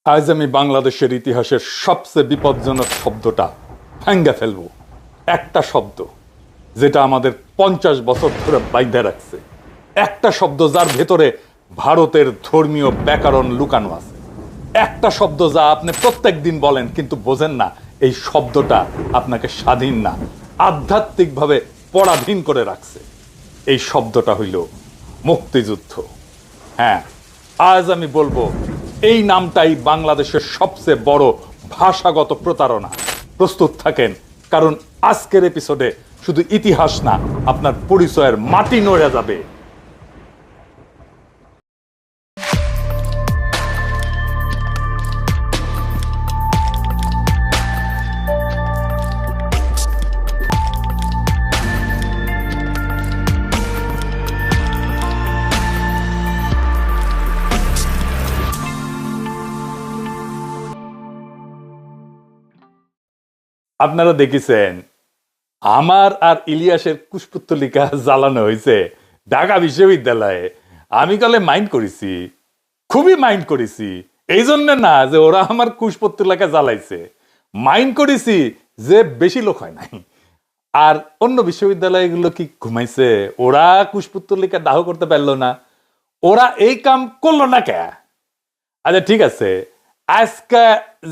আজ আমি বাংলাদেশের ইতিহাসের সবচেয়ে বিপজ্জনক শব্দটা ভাঙ্গা ফেলবো। একটা শব্দ যেটা আমাদের 50 বছর ধরে বাইন্ধে রাখছে, একটা শব্দ যার ভেতরে ভারতের ধর্মীয় ব্যাকরণ লুকানো আছে, একটা শব্দ যা আপনি প্রত্যেক দিন বলেন কিন্তু বোঝেন না এই শব্দটা আপনাকে স্বাধীন না, আধ্যাত্মিকভাবে পরাধীন করে রাখছে। এই শব্দটা হইল মুক্তিযুদ্ধ। হ্যাঁ, আজ আমি বলবো এই নামটাই বাংলাদেশের সবচেয়ে বড় ভাষাগত প্রতারণা। প্রস্তুত থাকেন, কারণ আজকের এপিসোডে শুধু ইতিহাস না, আপনার পরিচয়ের মাটি নড়ে যাবে। আপনারা দেখেছেন আমার আর ইলিয়াসের কুশপুত্তলিকা জ্বালানো হয়েছে ঢাকা বিশ্ববিদ্যালয়ে। আমি কালে মাইন্ড করেছি, খুবই মাইন্ড করেছি। এই জন্য না যে ওরা আমার কুশপুত্তলিকা জ্বালাইছে, মাইন্ড করেছি যে বেশি লোক হয় নাই। আর অন্য বিশ্ববিদ্যালয়গুলো কি ঘুমাইছে? ওরা কুশপুত্তলিকা দাহ করতে পারলো না, ওরা এই কাম করলো না কে? আচ্ছা ঠিক আছে, আজকে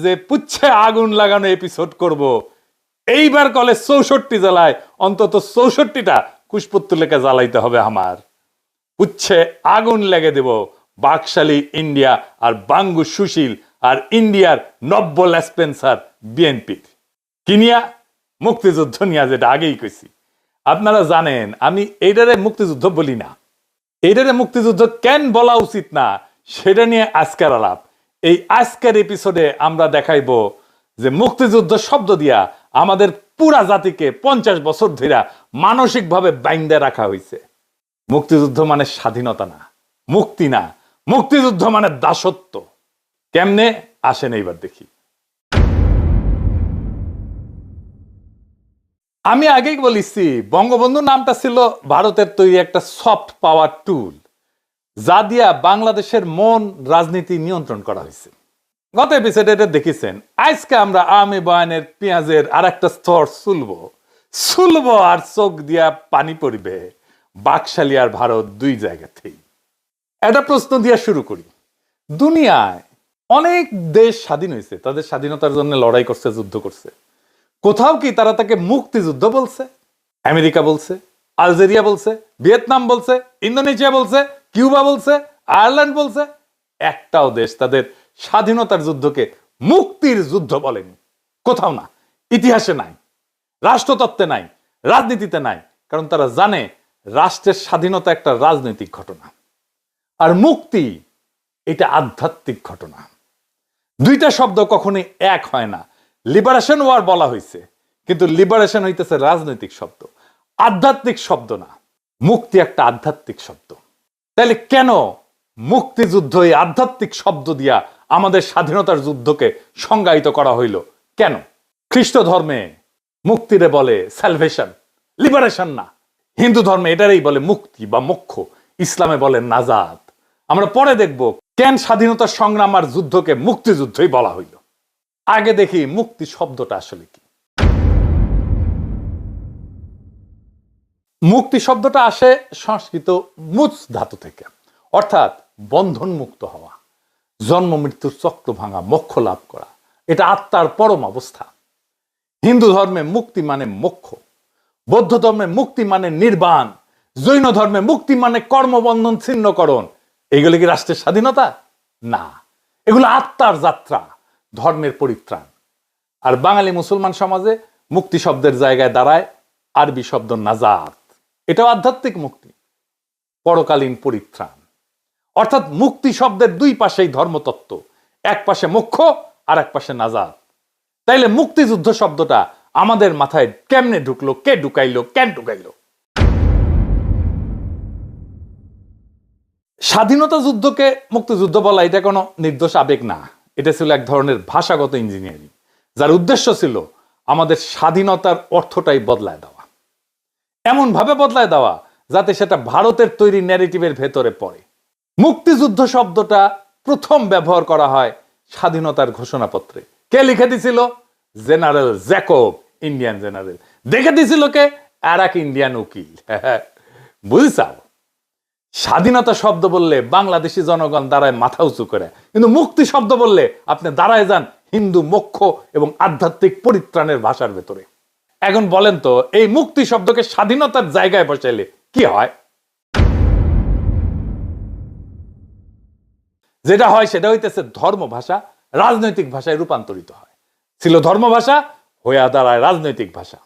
যে পুচ্ছে আগুন লাগানো এপিসোড করব, এইবার কলে 64 জেলায় অন্তত 64টা কুশপুত্তলিকা জ্বালাইতে হবে আমার। পুচ্ছে আগুন লেগে দেব বাকশালী ইন্ডিয়া আর বাঙ্গু সুশীল আর ইন্ডিয়ার নব্য লেসপেন্সার বিএনপির কিনিয়া মুক্তিযুদ্ধ নিয়ে, যেটা আগেই কইছি। আপনারা জানেন আমি এইটারে মুক্তিযুদ্ধ বলি না। এইটারে মুক্তিযুদ্ধ কেন বলা উচিত না সেটা নিয়ে আজকের আলাপ। এই আজকের এপিসোডে আমরা দেখাইব যে মুক্তিযুদ্ধ শব্দ দিয়া আমাদের পুরা জাতিকে 50 বছর ধরে মানসিকভাবে বাইন্ধে রাখা হয়েছে। মুক্তিযুদ্ধ মানে স্বাধীনতা না, মুক্তি না, মুক্তিযুদ্ধ মানে দাসত্ব। কেমনে আসেন এইবার দেখি। আমি আগেই বলেছি বঙ্গবন্ধু নামটা ছিল ভারতের তৈরি একটা সফট পাওয়ার টুল, যা দিয়া বাংলাদেশের মন রাজনীতি নিয়ন্ত্রণ করা হয়েছে। গত এপিসোডে এটা দেখেছেন। আজকে আমরা আওয়ামী বয়ানের পেঁয়াজের আর একটা স্তর সুলবো আর চোখ দিয়া পানি পড়বে বাকশালী আর ভারত দুই জায়গাতেই। একটা প্রশ্ন দিয়া শুরু করি। দুনিয়ায় অনেক দেশ স্বাধীন হয়েছে, তাদের স্বাধীনতার জন্য লড়াই করছে, যুদ্ধ করছে। কোথাও কি তারা তাকে মুক্তিযুদ্ধ বলছে? আমেরিকা বলছে, আলজেরিয়া বলছে, ভিয়েতনাম বলছে, ইন্দোনেশিয়া বলছে, কিউবা বলছে, আয়ারল্যান্ড বলছে। একটাও দেশ তাদের স্বাধীনতার যুদ্ধকে মুক্তির যুদ্ধ বলেনি। কোথাও না, ইতিহাসে নাই, রাষ্ট্রতত্ত্বে নাই, রাজনীতিতে নাই। কারণ তারা জানে রাষ্ট্রের স্বাধীনতা একটা রাজনৈতিক ঘটনা, আর মুক্তি এটা আধ্যাত্মিক ঘটনা। দুইটা শব্দ কখনোই এক হয় না। লিবারেশন ওয়ার বলা হয়েছে, কিন্তু লিবারেশন হইতেছে রাজনৈতিক শব্দ, আধ্যাত্মিক শব্দ না। মুক্তি একটা আধ্যাত্মিক শব্দ। তাহলে কেন মুক্তিযুদ্ধ এই আধ্যাত্মিক শব্দ দিয়া আমাদের স্বাধীনতার যুদ্ধকে সংজ্ঞায়িত করা হইল? কেন? খ্রিস্ট ধর্মে মুক্তিরে বলে স্যালভেশন, লিবারেশন না। হিন্দু ধর্মে এটারই বলে মুক্তি বা মোক্ষ, ইসলামে বলে নাজাত। আমরা পরে দেখব কেন স্বাধীনতার সংগ্রাম আর যুদ্ধকে মুক্তিযুদ্ধই বলা হইল। আগে দেখি মুক্তি শব্দটা আসলে কি। মুক্তি শব্দটা আসে সংস্কৃত মুচ ধাতু থেকে, অর্থাৎ বন্ধন মুক্ত হওয়া, জন্ম মৃত্যুর চক্র ভাঙা, মোক্ষ লাভ করা। এটা আত্মার পরম অবস্থা। হিন্দু ধর্মে মুক্তি মানে মোক্ষ, বৌদ্ধ ধর্মে মুক্তি মানে নির্বাণ, জৈন ধর্মে মুক্তি মানে কর্মবন্ধন ছিন্নকরণ। এগুলো কি রাষ্ট্রের স্বাধীনতা? না, এগুলো আত্মার যাত্রা, ধর্মের পরিত্রাণ। আর বাঙালি মুসলমান সমাজে মুক্তি শব্দের জায়গায় দাঁড়ায় আরবি শব্দ নাজাত। এটাও আধ্যাত্মিক মুক্তি, পরকালীন পরিত্রাণ। অর্থাৎ মুক্তি শব্দের দুই পাশেই ধর্মতত্ত্ব, এক পাশে মোক্ষ আর এক পাশে নাজাত। তাইলে মুক্তিযুদ্ধ শব্দটা আমাদের মাথায় কেমনে ঢুকলো, কে ঢুকাইলো, কেন ঢুকাইলো? স্বাধীনতা যুদ্ধকে মুক্তিযুদ্ধ বলা এটা কোনো নির্দোষ আবেগ না। এটা ছিল এক ধরনের ভাষাগত ইঞ্জিনিয়ারিং, যার উদ্দেশ্য ছিল আমাদের স্বাধীনতার অর্থটাই বদলায় দেওয়া, এমন ভাবে বদলায় দেওয়া যাতে সেটা ভারতের তৈরি ন্যারেটিভের ভেতরে পড়ে। মুক্তিযুদ্ধ শব্দটা প্রথম ব্যবহার করা হয় স্বাধীনতার ঘোষণাপত্রে। কে লিখে দিছিল? General Jacob, Indian general. দেখে দিছিল কে? আর এক ইন্ডিয়ান উকিল। বুঝছাও, স্বাধীনতা শব্দ বললে বাংলাদেশি জনগণ দাঁড়ায় মাথা উঁচু করে, কিন্তু মুক্তি শব্দ বললে আপনি দাঁড়ায় যান হিন্দু মোক্ষ এবং আধ্যাত্মিক পরিত্রাণের ভাষার ভেতরে। এখন বলেন তো, এই মুক্তি শব্দকে স্বাধীনতার জায়গায় বসাইলে কি হয়? যেটা হয় সেটা হইতেছে ধর্ম ভাষা রাজনৈতিক ভাষায় রূপান্তরিত হয়। ছিল ধর্ম ভাষা, হইয়া দাঁড়ায় রাজনৈতিক ভাষা,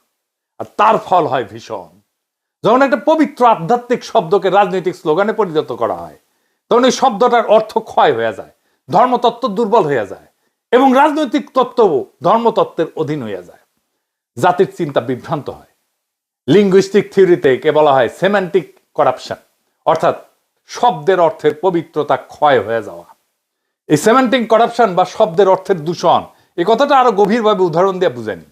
আর তার ফল হয় ভীষণ। যখন একটা পবিত্র আধ্যাত্মিক শব্দকে রাজনৈতিক স্লোগানে পরিণত করা হয়, তখন এই শব্দটার অর্থ ক্ষয় হয়ে যায়, ধর্মতত্ত্ব দুর্বল হয়ে যায় এবং রাজনৈতিক তত্ত্বও ধর্মতত্ত্বের অধীন হইয়া যায়। জাতির চিন্তা বিভ্রান্ত হয়। লিঙ্গুইস্টিক থিওরিতে কে বলা হয় সেমান্টিক করাপশন, অর্থাৎ শব্দের অর্থের পবিত্রতা ক্ষয় হয়ে যাওয়া। এই সেমান্টিক করাপশন বা শব্দের অর্থের দূষণ, এই কথাটা আরো গভীরভাবে উদাহরণ দিয়ে বুঝানি।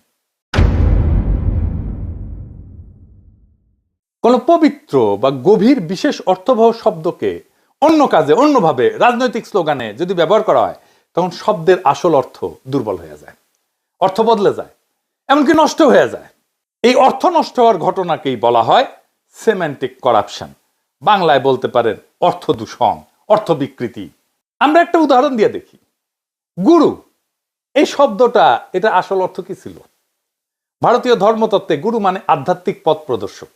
কোন পবিত্র বা গভীর বিশেষ অর্থবহ শব্দকে অন্য কাজে অন্যভাবে রাজনৈতিক স্লোগানে যদি ব্যবহার করা হয়, তখন শব্দের আসল অর্থ দুর্বল হয়ে যায়, অর্থ বদলে যায়, এমনকি নষ্ট হয়ে যায়। এই অর্থ নষ্ট হওয়ার ঘটনাকেই বলা হয় সেমান্টিক করাপশন। বাংলায় বলতে পারেন অর্থ দূষণ, অর্থ বিকৃতি। আমরা একটা উদাহরণ দিয়ে দেখি। গুরু, এই শব্দটা, এটা আসল অর্থ কি ছিল? ভারতীয় ধর্মতত্ত্বে গুরু মানে আধ্যাত্মিক পথ প্রদর্শক,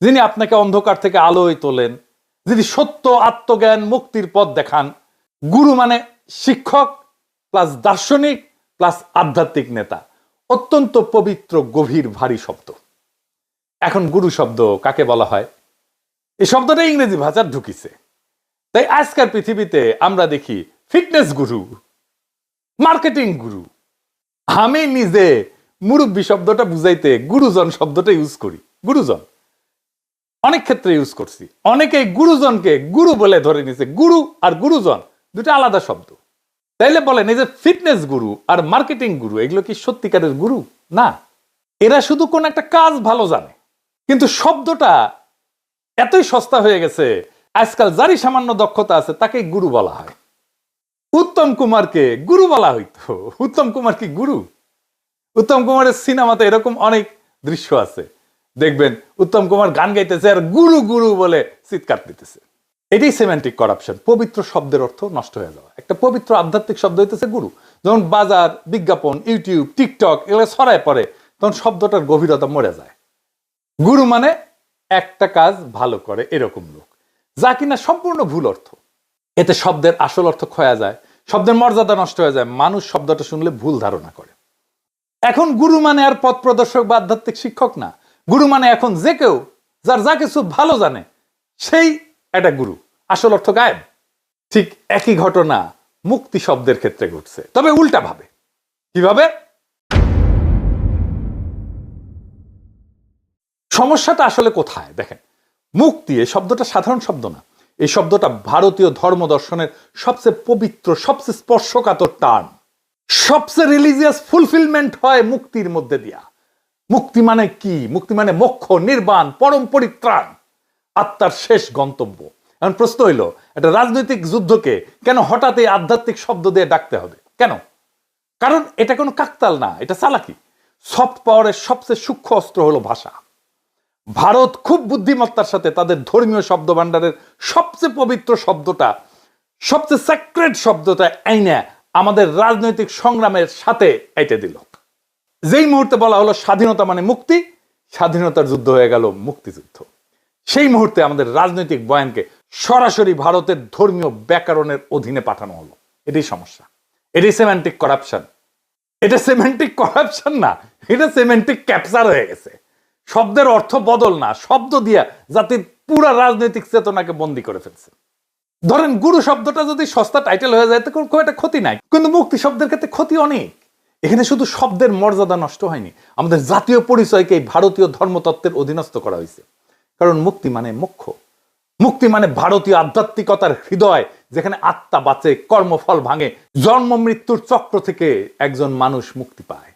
যিনি আপনাকে অন্ধকার থেকে আলোয় তোলেন, যিনি সত্য, আত্মজ্ঞান, মুক্তির পথ দেখান। গুরু মানে শিক্ষক প্লাস দার্শনিক প্লাস আধ্যাত্মিক নেতা। অত্যন্ত পবিত্র, গভীর, ভারী শব্দ। এখন গুরু শব্দ কাকে বলা হয়? এই শব্দটা ইংরেজি ভাষার ঢুকিছে। তাই আজকের পৃথিবীতে আমরা দেখি ফিটনেস গুরু, মার্কেটিং গুরু। আমি নিজে মুরব্বী শব্দটা বুঝাইতে গুরুজন শব্দটা ইউজ করি। গুরুজন অনেক ক্ষেত্রে ইউজ করছি। অনেকে গুরুজনকে গুরু বলে ধরে নিছে। গুরু আর গুরুজন দুটো আলাদা শব্দ। তাইলে বলেন, এই যে ফিটনেস গুরু আর মার্কেটিং গুরু, এগুলো কি সত্যিকারের গুরু? না, এরা শুধু কোন একটা কাজ ভালো জানে। কিন্তু শব্দটা এতই সস্তা হয়ে গেছে, আজকাল যারই সামান্য দক্ষতা আছে তাকে গুরু বলা হয়। উত্তম কুমারকে গুরু বলা হইতো। উত্তম কুমার কি গুরু? উত্তম কুমারের সিনেমাতে এরকম অনেক দৃশ্য আছে, দেখবেন উত্তম কুমার গান গাইতেছে আর গুরু গুরু বলে চিৎকার দিতেছে। এটাই সেমান্টিক করাপশন, পবিত্র শব্দের অর্থ নষ্ট হয়ে যাওয়া। একটা পবিত্র আধ্যাত্মিক শব্দ হইতেছে গুরু। যখন বাজার, বিজ্ঞাপন, ইউটিউব, টিকটক এগুলো ছড়ায় পড়ে, তখন শব্দটার গভীরতা মরে যায়। গুরু মানে একটা কাজ ভালো করে এরকম লোক, যা কিনা সম্পূর্ণ ভুল অর্থ। এতে শব্দের আসল অর্থ ক্ষয়া যায়, শব্দের মর্যাদা নষ্ট হয়ে যায়, মানুষ শব্দটা শুনলে ভুল ধারণা করে। এখন গুরু মানে আর পথ প্রদর্শক বা আধ্যাত্মিক শিক্ষক না। গুরু মানে এখন যে কেউ যার যা কিছু ভালো জানে, সেই একটা গুরু। আসল অর্থ গায়েব। ঠিক একই ঘটনা মুক্তি শব্দের ক্ষেত্রে ঘটছে, তবে উল্টা ভাবে। কিভাবে? সমস্যাটা আসলে কোথায় দেখেন। মুক্তি এই শব্দটা সাধারণ শব্দ না। এই শব্দটা ভারতীয় ধর্ম দর্শনের সবচেয়ে পবিত্র, সবচেয়ে স্পর্শকাতর টার্ম। সবচেয়ে রিলিজিয়াস ফুলফিলমেন্ট হয় মুক্তির মধ্যে দিয়া। মুক্তি মানে কি? মুক্তি মানে মোক্ষ, নির্বাণ, পরম পরিত্রাণ, আত্মার শেষ গন্তব্য। এখন প্রশ্ন হইল, একটা রাজনৈতিক যুদ্ধকে কেন হঠাৎ এই আধ্যাত্মিক শব্দ দিয়ে ডাকতে হবে? কেন? কারণ এটা কোনো কাকতাল না, এটা চালাকি। সফট পাওয়ারের সবচেয়ে সূক্ষ্ম অস্ত্র হলো ভাষা। ভারত খুব বুদ্ধিমত্তার সাথে তাদের ধর্মীয় শব্দ ভান্ডারের সবচেয়ে পবিত্র শব্দটা, সবচেয়ে স্যাক্রেড শব্দটা আইনা আমাদের রাজনৈতিক সংগ্রামের সাথে এঁটে দিল। যেই মুহূর্তে বলা হলো স্বাধীনতা মানে মুক্তি, স্বাধীনতার যুদ্ধ হয়ে গেল মুক্তিযুদ্ধ। সেই মুহূর্তে আমাদের রাজনৈতিক বয়ানকে সরাসরি ভারতের ধর্মীয় ব্যাকরণের অধীনে পাঠানো হলো। এটাই সমস্যা, এটাই সেমান্টিক করাপশন। এটা সেমান্টিক করাপশন না, এটা সেমান্টিক ক্যাপচার হয়ে গেছে। শব্দের অর্থ বদল না, শব্দ দিয়া জাতির পুরা রাজনৈতিক চেতনাকে বন্দী করে ফেলছে। ধরেন গুরু শব্দটা যদি সস্তা টাইটেল হয়ে যায় তো খুব একটা ক্ষতি নাই, কিন্তু মুক্তি শব্দের ক্ষেত্রে ক্ষতি অনেক। এখানে শুধু শব্দের মর্যাদা নষ্ট হয়নি, আমাদের জাতীয় পরিচয়কে ভারতীয় ধর্মতত্ত্বের অধীনস্থ করা হয়েছে। কারণ মুক্তি মানে মোক্ষ, মুক্তি মানে ভারতীয় আধ্যাত্মিকতার হৃদয়, যেখানে আত্মা বাঁচে, কর্মফল ভাঙে, জন্ম মৃত্যুর চক্র থেকে একজন মানুষ মুক্তি পায়।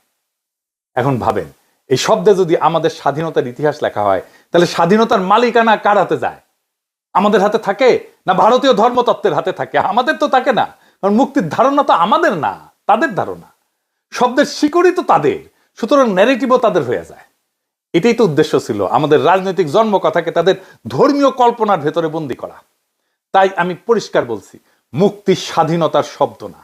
এখন ভাবেন, এই শব্দে যদি আমাদের স্বাধীনতার ইতিহাস লেখা হয়, তাহলে স্বাধীনতার মালিকানা কার হাতে যায়? আমাদের হাতে থাকে না ভারতীয় ধর্মতত্ত্বের হাতে থাকে? আমাদের তো থাকে না। কারণ মুক্তির ধারণা তো আমাদের না, তাদের ধারণা। শব্দের শিকড়ই তো তাদের, সুতরাং ন্যারেটিভও তাদের হয়ে যায়। এটাই তো উদ্দেশ্য ছিল আমাদের রাজনৈতিক জন্মকথাকে তাদের ধর্মীয় কল্পনার ভেতরে বন্দী করা। তাই আমি পরিষ্কার বলছি, মুক্তি স্বাধীনতার শব্দ না,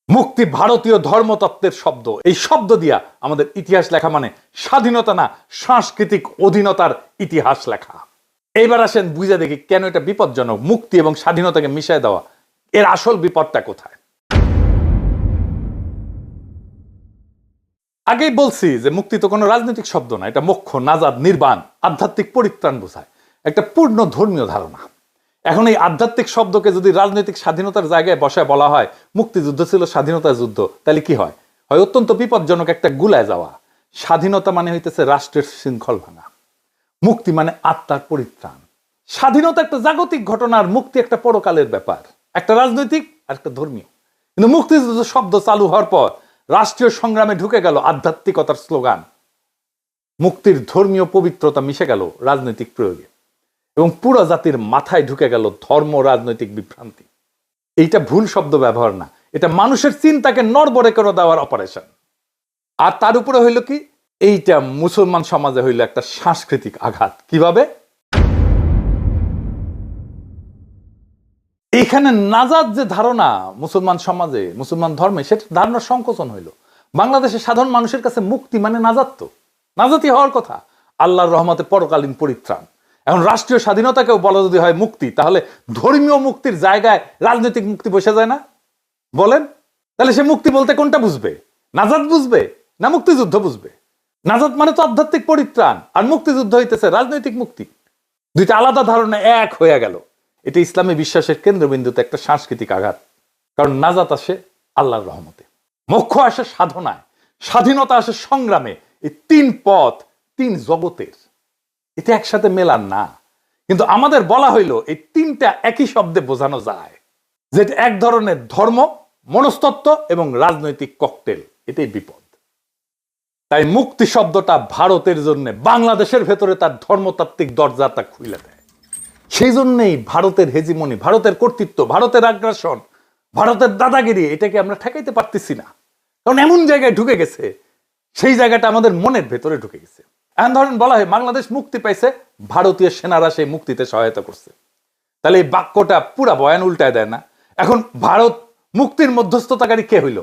মুক্তি ভারতীয় ধর্মতত্ত্বের শব্দ। এই শব্দ দিয়া আমাদের ইতিহাস লেখা মানে স্বাধীনতা না, সাংস্কৃতিক অধীনতার ইতিহাস লেখা। এইবার আসেন বুঝে দেখি কেন এটা বিপজ্জনক, মুক্তি এবং স্বাধীনতাকে মিশায় দেওয়া। এর আসল বিপদটা কোথায়? আগেই বলছি যে মুক্তি তো কোনো রাজনৈতিক শব্দ না, এটা মোক্ষ, নাজাদ, নির্বাণ, আধ্যাত্মিক পরিত্রাণ বোঝায়, একটা পূর্ণ ধর্মীয় ধারণা। এখন এই আধ্যাত্মিক শব্দকে যদি রাজনৈতিক স্বাধীনতার জায়গায় বসায় বলা হয় মুক্তিযুদ্ধ ছিল স্বাধীনতার যুদ্ধ, তাহলে কি হয়? হয় অত্যন্ত বিপজ্জনক একটা গুলায় যাওয়া। স্বাধীনতা মানে হইতেছে রাষ্ট্রের শৃঙ্খল ভাঙা, মুক্তি মানে আত্মার পরিত্রাণ। স্বাধীনতা একটা জাগতিক ঘটনা, আর মুক্তি একটা পরকালের ব্যাপার, একটা রাজনৈতিক আর একটা ধর্মীয়। কিন্তু মুক্তিযুদ্ধ শব্দ চালু হওয়ার পর রাষ্ট্রীয় সংগ্রামে ঢুকে গেল আধ্যাত্মিকতার স্লোগান, মুক্তির ধর্মীয় পবিত্রতা মিশে গেল রাজনৈতিক প্রয়োগে, এবং পুরো জাতির মাথায় ঢুকে গেল ধর্ম রাজনৈতিক বিভ্রান্তি। এইটা ভুল শব্দ ব্যবহার না, এটা মানুষের চিন্তাকে নড়বড়ে করে দেওয়ার অপারেশন। আর তার উপরে হইল কি, এইটা মুসলমান সমাজে হইল একটা সাংস্কৃতিক আঘাত। কিভাবে? এখানে নাজাত যে ধারণা মুসলমান সমাজে, মুসলমান ধর্মে, সেটা ধারণার সংকোচন হইল। বাংলাদেশের সাধারণ মানুষের কাছে মুক্তি মানে নাজাত, তো নাজাতি হওয়ার কথা, আল্লাহর রহমতে পরকালীন পরিত্রাণ। এখন রাষ্ট্রীয় স্বাধীনতাকেও বলা যদি হয় মুক্তি, তাহলে ধর্মীয় মুক্তির জায়গায় রাজনৈতিক মুক্তি বসে যায় না? বলেন, তাহলে সে মুক্তি বলতে কোনটা বুঝবে? নাজাত বুঝবে না মুক্তিযুদ্ধ বুঝবে? নাজাত মানে তো আধ্যাত্মিক পরিত্রাণ, আর মুক্তিযুদ্ধ হইতেছে রাজনৈতিক মুক্তি। দুইটা আলাদা ধারণা এক হয়ে গেল। এটা ইসলামী বিশ্বাসের কেন্দ্রবিন্দুতে একটা সাংস্কৃতিক আঘাত। কারণ নাজাত আসে আল্লাহর রহমতে, মোক্ষ আসে সাধনায়, স্বাধীনতা আসে সংগ্রামে। এই তিন পথ তিন জগতের, এটা একসাথে মেলান না। কিন্তু আমাদের বলা হইল এই তিনটা একই শব্দে বোঝানো যায়, যে এক ধরনের ধর্ম, মনস্তত্ত্ব এবং রাজনৈতিক ককটেল। এটাই বিপদ। তাই মুক্তি শব্দটা ভারতের জন্য বাংলাদেশের ভেতরে তার ধর্মতাত্ত্বিক দরজাটা খুলে দেয়। সেই জন্যই ভারতের হেজিমনি, ভারতের কর্তৃত্ব, ভারতের আগ্রাসন, ভারতের দাদাগিরি, এটাকে আমরা ঠেকাইতে পারতেছি না। কারণ এমন জায়গায় ঢুকে গেছে, সেই জায়গাটা আমাদের মনের ভেতরে ঢুকে গেছে। এখন ধরেন বলা হয় বাংলাদেশ মুক্তি পাইছে, ভারতীয় সেনারা সেই মুক্তিতে সহায়তা করছে, তাহলে এই বাক্যটা পুরা বয়ান উল্টায় দেয় না? এখন ভারত মুক্তির মধ্যস্থতাকারী কে হইল?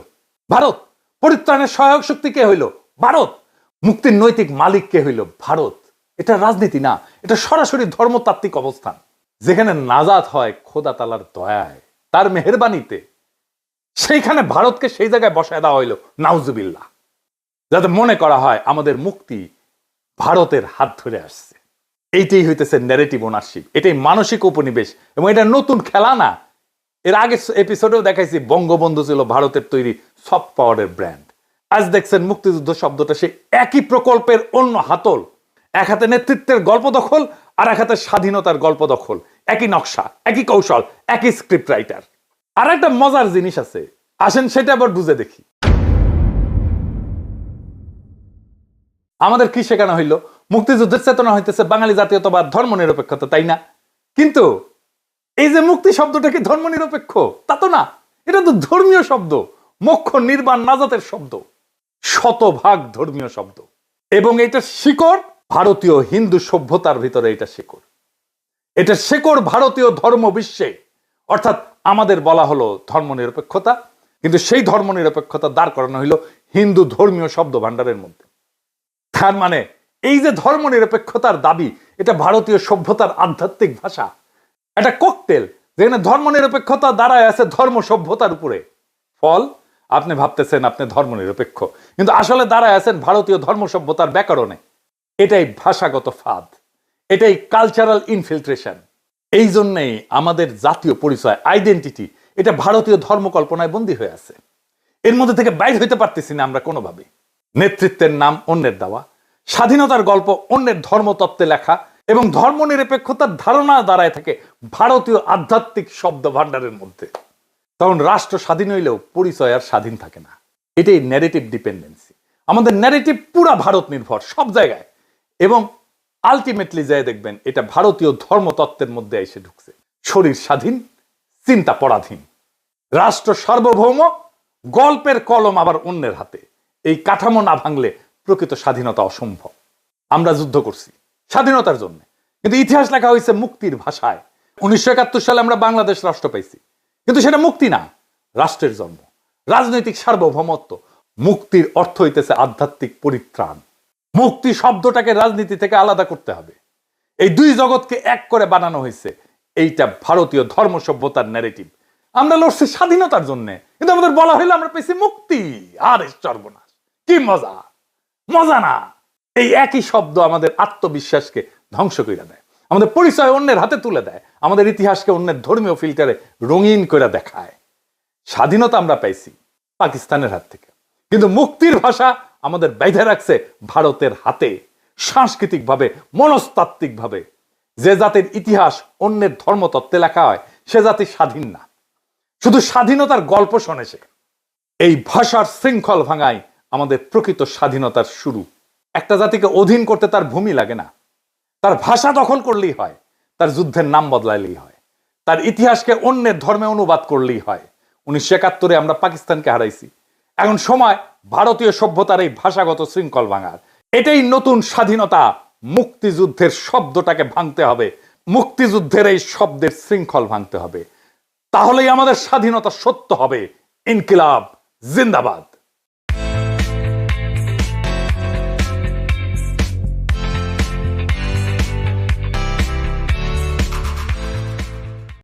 ভারত। পরিত্রাণের সহায়ক শক্তি কে হইল? ভারত। মুক্তির নৈতিক মালিক কে হইল? ভারত। এটা রাজনীতি না, এটা সরাসরি ধর্মতাত্ত্বিক অবস্থান, যেখানে নাজাত হয় খোদা তাআলার দয়ায়, তার মেহেরবানিতে। সেইখানে ভারতকে সেই জায়গায় বসায় দেওয়া হইল, নাউজুবিল্লাহ, যাতে মনে করা হয় আমাদের মুক্তি ভারতের হাত ধরে আসছে। এইটাই হইতেছে ন্যারেটিভ ওনারশিপ, এটাই মানসিক উপনিবেশ, এবং এটা নতুন খেলা না। এর আগে এপিসোডেও দেখাইছি বঙ্গবন্ধু ছিল ভারতের তৈরি সফট পাওয়ারের ব্র্যান্ড। আজ দেখছেন মুক্তিযুদ্ধ শব্দটা সেই একই প্রকল্পের অন্য হাতল। এক হাতে নেতৃত্বের গল্প দখল, আর এক হাতে স্বাধীনতার গল্প দখল। একই নকশা, একই কৌশল, একই স্ক্রিপ্ট রাইটার। আর একটা মজার জিনিস আছে, আসেন সেটা আবার বুঝে দেখি। আমাদের কি শেখানো হইল? মুক্তিযুদ্ধের চেতনা হইতেছে বাঙালি জাতীয়তাবাদ, ধর্ম নিরপেক্ষতা, তাই না? কিন্তু এই যে মুক্তি শব্দটা কি ধর্ম নিরপেক্ষ? তা তো না, এটা তো ধর্মীয় শব্দ, মোক্ষ, নির্বাণ, নাজাতের শব্দ, শতভাগ ধর্মীয় শব্দ। এবং এটা শিকড় ভারতীয় হিন্দু সভ্যতার ভিতরে, এটা শিকড়, এটা শিকড় ভারতীয় ধর্ম বিশ্বে। অর্থাৎ আমাদের বলা হলো ধর্ম নিরপেক্ষতা, কিন্তু সেই ধর্ম নিরপেক্ষতা দাঁড় করানো হইল হিন্দু ধর্মীয় শব্দ ভান্ডারের মধ্যে। তার মানে এই যে ধর্ম নিরপেক্ষতার দাবি, এটা ভারতীয় সভ্যতার আধ্যাত্মিক ভাষা, একটা ককটেল, যেখানে ধর্ম নিরপেক্ষতা দাঁড়ায় আছে ধর্ম সভ্যতার উপরে। ফল, আপনি ভাবতেছেন আপনি ধর্ম নিরপেক্ষ, কিন্তু আসলে দাঁড়ায় আছেন ভারতীয় ধর্ম সভ্যতার ব্যাকরণে। এটাই ভাষাগত ফাঁদ, এটাই কালচারাল ইনফিল্ট্রেশন। এই জন্যেই আমাদের জাতীয় পরিচয়, আইডেন্টিটি, এটা ভারতীয় ধর্মকল্পনায় বন্দী হয়ে আছে। এর মধ্যে থেকে বাইর হইতে পারতেছি না আমরা কোনোভাবে। নেতৃত্বের নাম অন্যের দেওয়া, স্বাধীনতার গল্প অন্যের ধর্মতত্ত্বে লেখা, এবং ধর্ম নিরপেক্ষতার ধারণা দাঁড়ায় থাকে ভারতীয় আধ্যাত্মিক শব্দ ভান্ডারের মধ্যে। তখন রাষ্ট্র স্বাধীন হইলেও পরিচয় আর স্বাধীন থাকে না। এটাই ন্যারেটিভ ডিপেন্ডেন্সি। আমাদের ন্যারেটিভ পুরা ভারত নির্ভর সব জায়গায়, এবং আলটিমেটলি যায় দেখবেন এটা ভারতীয় ধর্মতত্ত্বের মধ্যে এসে ঢুকছে। শরীর স্বাধীন, চিন্তা পরাধীন। রাষ্ট্র সার্বভৌম, গল্পের কলম আবার অন্যের হাতে। এই কাঠামো না ভাঙলে প্রকৃত স্বাধীনতা অসম্ভব। আমরা যুদ্ধ করছি স্বাধীনতার জন্য, কিন্তু ইতিহাস লেখা হয়েছে মুক্তির ভাষায়। 1971 সালে আমরা বাংলাদেশ রাষ্ট্র পাইছি, কিন্তু সেটা মুক্তি না, রাষ্ট্রের জন্ম, রাজনৈতিক সার্বভৌমত্ব। মুক্তির অর্থ হইতেছে আধ্যাত্মিক পরিত্রাণ। মুক্তি শব্দটাকে রাজনীতি থেকে আলাদা করতে হবে। এই দুই জগৎকে এক করে বানানো হয়েছে। এইটা ভারতীয় ধর্ম সভ্যতার ন্যারেটিভ। আমরা লড়ছি স্বাধীনতার জন্য, কিন্তু আমাদের বলা হইলো আমরা পেয়েছি মুক্তি। আর সর্বনাশ, কি মজা! মজা না। এই একই শব্দ আমাদের আত্মবিশ্বাসকে ধ্বংস করে দেয়, আমাদের পরিচয় অন্যের হাতে তুলে দেয়, আমাদের ইতিহাসকে অন্যের ধর্মীয় ফিল্টারে রঙিন করে দেখায়। স্বাধীনতা আমরা পাইছি পাকিস্তানের হাত থেকে, কিন্তু মুক্তির ভাষা আমাদের বেঁধে রাখছে ভারতের হাতে। সাংস্কৃতিক ভাবে, মনস্তাত্ত্বিক ভাবে যে জাতির ইতিহাস অন্যের ধর্মতত্ত্বে লেখা হয়, সে জাতি স্বাধীন না, শুধু স্বাধীনতার গল্প শোনে সে। এই ভাষার শৃঙ্খল ভাঙাই আমাদের প্রকৃত স্বাধীনতার শুরু। একটা জাতিকে অধীন করতে তার ভূমি লাগে না, তার ভাষা দখল করলেই হয়, তার যুদ্ধের নাম বদলাইলেই হয়, তার ইতিহাসকে অন্যের ধর্মে অনুবাদ করলেই হয়। 1971 আমরা পাকিস্তানকে হারাইছি। এখন সময় ভারতীয় সভ্যতার এই ভাষাগত শৃঙ্খল ভাঙার। এটাই নতুন স্বাধীনতা। মুক্তিযুদ্ধের শব্দটাকে ভাঙতে হবে, মুক্তিযুদ্ধের এই শব্দের শৃঙ্খল ভাঙতে হবে, তাহলেই আমাদের স্বাধীনতা সত্য হবে। ইনকিলাব জিন্দাবাদ।